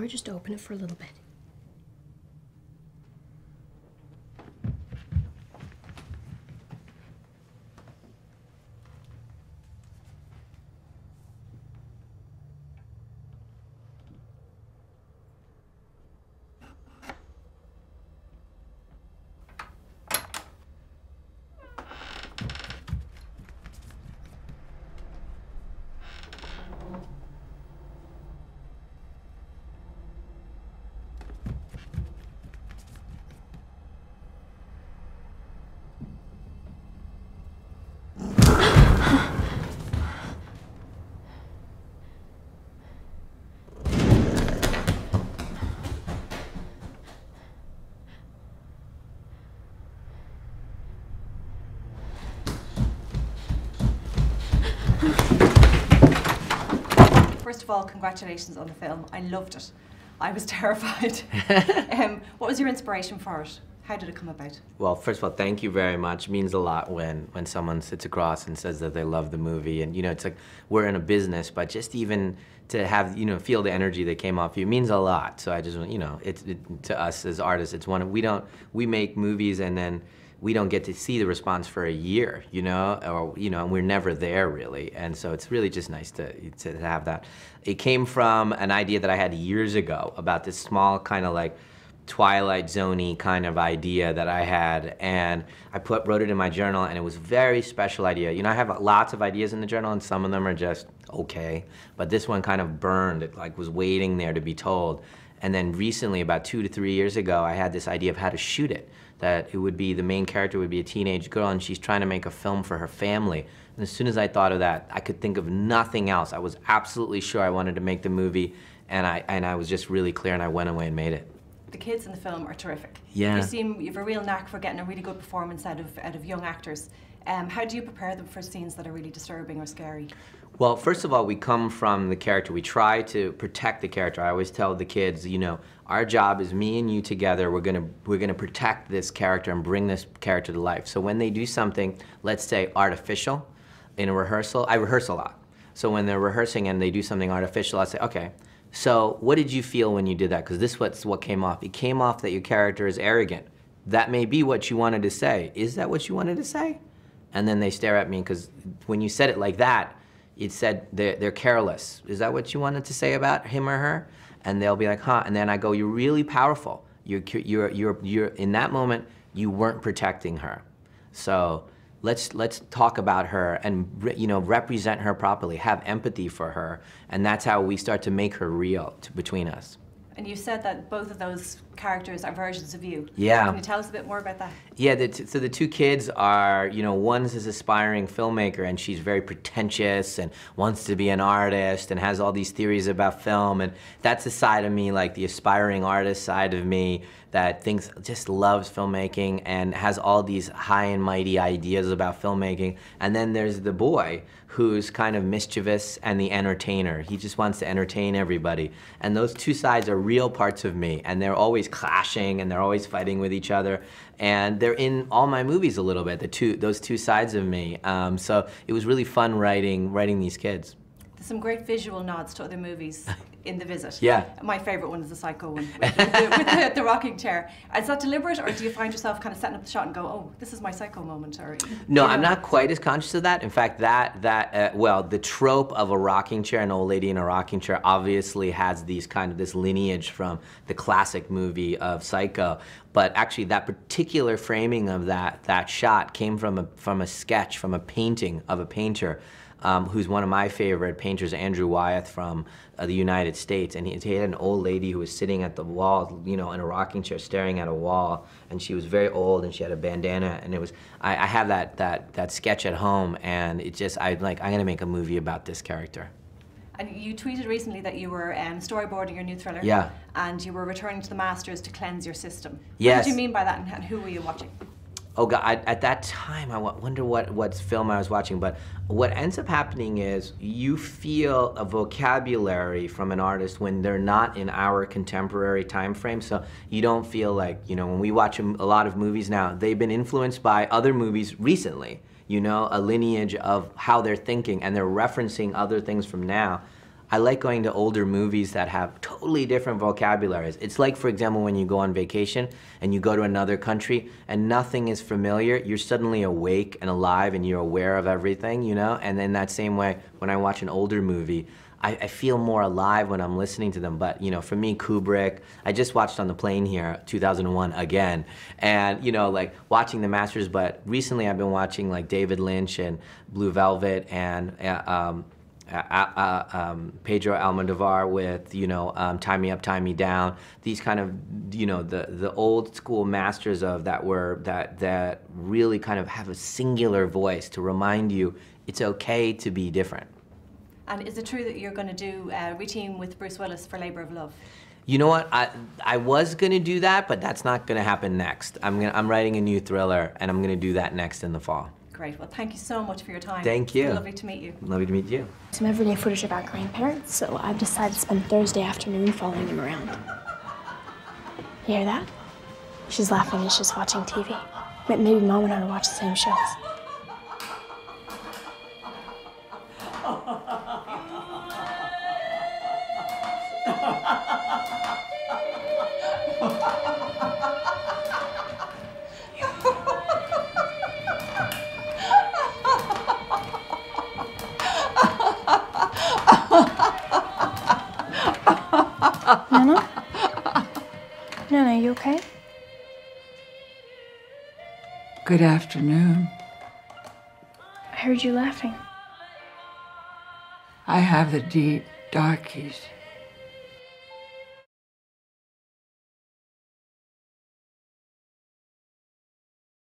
just open it for a little bit. First of all, congratulations on the film. I loved it. I was terrified. What was your inspiration for it? How did it come about? Well, first of all, thank you very much. It means a lot when someone sits across and says that they love the movie. And, you know, it's like we're in a business, but just even to have, you know, feel the energy that came off you means a lot. So I just, you know, to us as artists, it's one of, we make movies and then we don't get to see the response for a year, you know, or, you know, and we're never there really. And so it's really just nice to have that. It came from an idea that I had years ago about this small kind of like Twilight Zone-y kind of idea that I had, and I wrote it in my journal, and it was a very special idea. You know, I have lots of ideas in the journal, and some of them are just okay, but this one kind of burned. It like was waiting there to be told. And then recently, about 2 to 3 years ago, I had this idea of how to shoot it. That it would be, the main character would be a teenage girl, and she's trying to make a film for her family. And as soon as I thought of that, I could think of nothing else. I was absolutely sure I wanted to make the movie, and I was just really clear, and I went away and made it. The kids in the film are terrific. Yeah. You have a real knack for getting a really good performance out of young actors. How do you prepare them for scenes that are really disturbing or scary? Well, first of all, we come from the character. We try to protect the character. I always tell the kids, you know, our job is me and you together. We're gonna protect this character and bring this character to life. So when they do something, let's say artificial, in a rehearsal, I rehearse a lot. So when they're rehearsing and they do something artificial, I say, okay, so what did you feel when you did that? Because this is what came off. It came off that your character is arrogant. That may be what you wanted to say. Is that what you wanted to say? And then they stare at me, because when you said it like that, it said they're careless. Is that what you wanted to say about him or her? And they'll be like, huh? And then I go, you're really powerful. You're in that moment, you weren't protecting her. So let's talk about her and, you know, represent her properly, have empathy for her, and that's how we start to make her real between us. And you said that both of those characters are versions of you. Yeah. Can you tell us a bit more about that? Yeah, so the two kids are, you know, one's this aspiring filmmaker, and she's very pretentious and wants to be an artist and has all these theories about film, and that's the side of me, like the aspiring artist side of me, that just loves filmmaking and has all these high and mighty ideas about filmmaking. And then there's the boy who's kind of mischievous and the entertainer. He just wants to entertain everybody. And those two sides are real parts of me, and they're always clashing and they're always fighting with each other. And they're in all my movies a little bit, those two sides of me. So it was really fun writing these kids. There's some great visual nods to other movies in The Visit. Yeah. My favourite one is the Psycho one, with the rocking chair. Is that deliberate, or do you find yourself kind of setting up the shot and go, oh, this is my Psycho moment? Or, no, I'm not quite as conscious of that. In fact, well, the trope of a rocking chair, an old lady in a rocking chair, obviously has this lineage from the classic movie of Psycho. But actually, that particular framing of that shot came from a sketch, from a painting of a painter, who's one of my favorite painters, Andrew Wyeth from the United States. And he had an old lady who was sitting at the wall, you know, in a rocking chair, staring at a wall. And she was very old, and she had a bandana. And it was, I have that sketch at home, and I'm gonna make a movie about this character. And you tweeted recently that you were storyboarding your new thriller. Yeah. And you were returning to the masters to cleanse your system. Yes. What did you mean by that, and who were you watching? Oh God, at that time, I wonder what film I was watching, but what ends up happening is you feel a vocabulary from an artist when they're not in our contemporary time frame, so you don't feel like, you know, when we watch a lot of movies now, they've been influenced by other movies recently, you know, a lineage of how they're thinking, and they're referencing other things from now. I like going to older movies that have totally different vocabularies. It's like, for example, when you go on vacation and you go to another country and nothing is familiar, you're suddenly awake and alive and you're aware of everything, you know? And in that same way, when I watch an older movie, I feel more alive when I'm listening to them. But, you know, for me, Kubrick, I just watched on the plane here, 2001 again. And, you know, like watching the masters, but recently I've been watching like David Lynch and Blue Velvet and Pedro Almodovar with, you know, Tie Me Up, Tie Me Down. These kind of, you know, the old school masters of that really kind of have a singular voice to remind you it's okay to be different. And is it true that you're going to do a routine with Bruce Willis for Labour of Love? You know what? I was gonna do that, but that's not gonna happen next. I'm writing a new thriller, and I'm gonna do that next in the fall. Great. Well, thank you so much for your time. Thank you. It's lovely to meet you. Lovely to meet you. Some everyday footage of our grandparents, so I've decided to spend Thursday afternoon following them around. You hear that? She's laughing and she's watching TV. Maybe Mom and I will watch the same shows. Nana? Nana, you okay? Good afternoon. I heard you laughing. I have the deep, darkies.